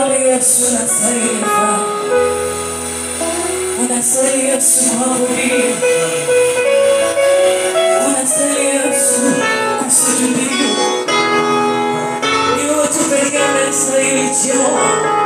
Yesu unastahili. Unastahili Yesu kuabudiwa. Unastahili Yesu kusujudiwa. Ni wewe tu pekee unastahili Jehova.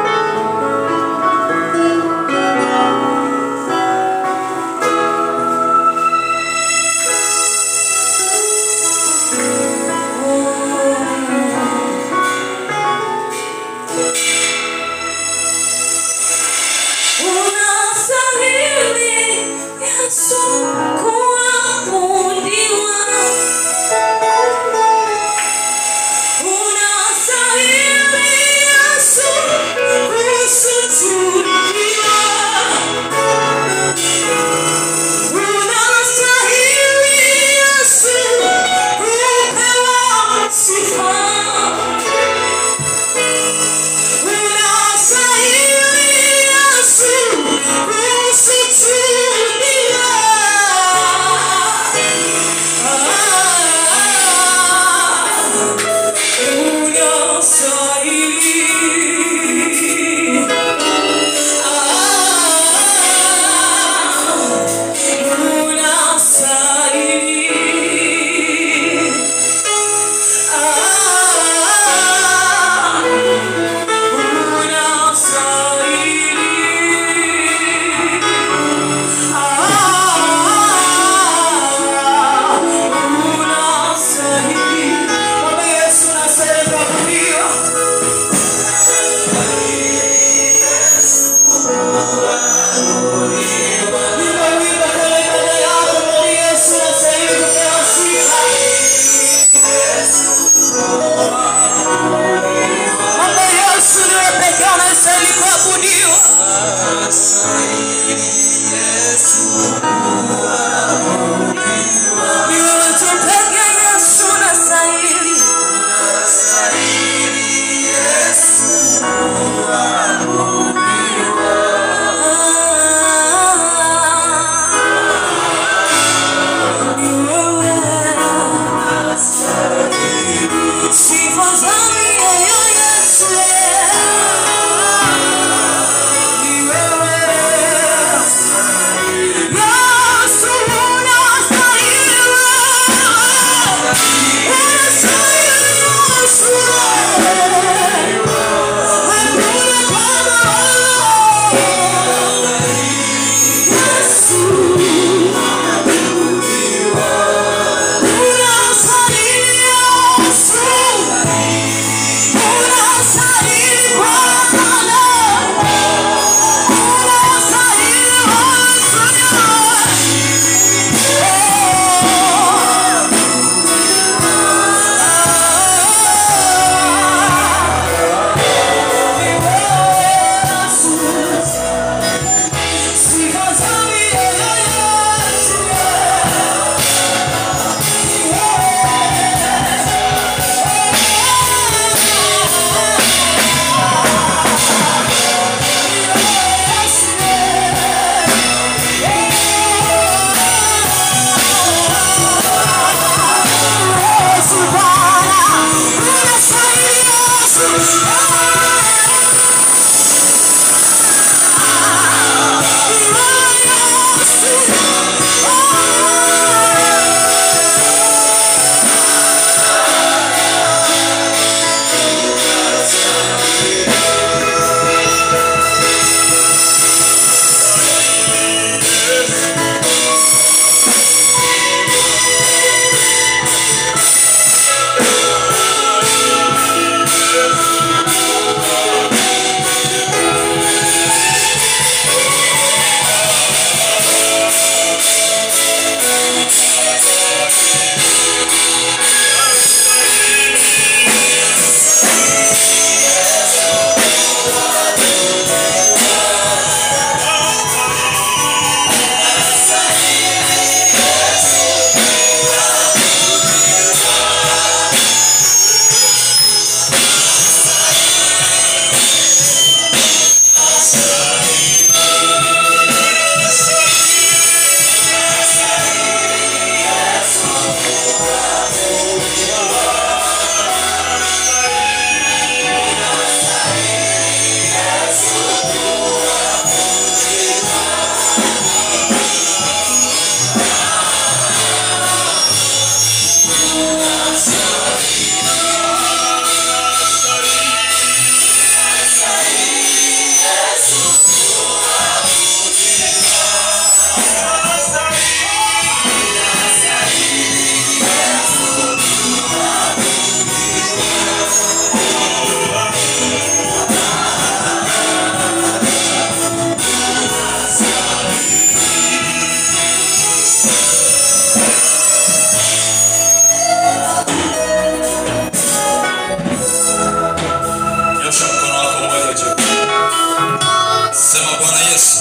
Yesu,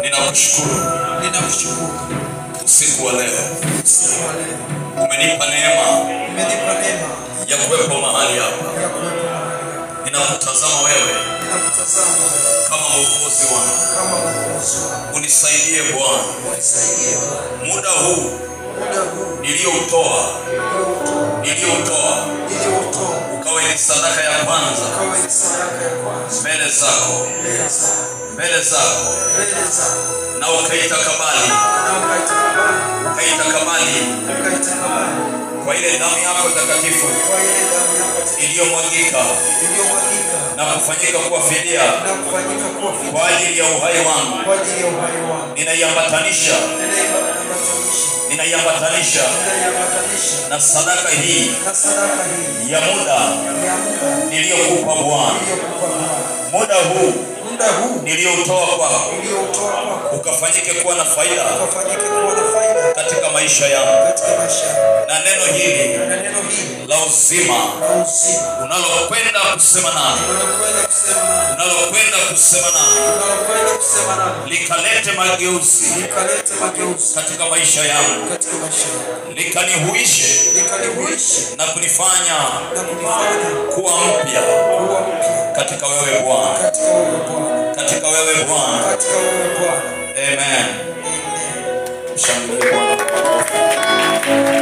ninakushukuru usiku wa leo. Umenipa neema ya kuwepo mahali hapa. Ninakutazama wewe kama Mwokozi wangu. Unisaidie Bwana, muda huu nilioutoa ukawe ni sadaka ya kwanza mbele zako, na ukaitakabali kwa ile damu yako takatifu iliyomwagika na kufanyika kuwa fidia kwa ajili ya uhai wangu. Ninaiambatanisha na sadaka hii ya muda niliyokupa Bwana. Muda huu niliotoa kwako ukafanyike kuwa na faida katika maisha yangu, na neno hili la uzima unalokwenda kusema nami likalete mageuzi katika maisha yangu, likanihuishe na kunifanya kuwa mpya katika wewe Bwana, Amen. Shangilia Bwana.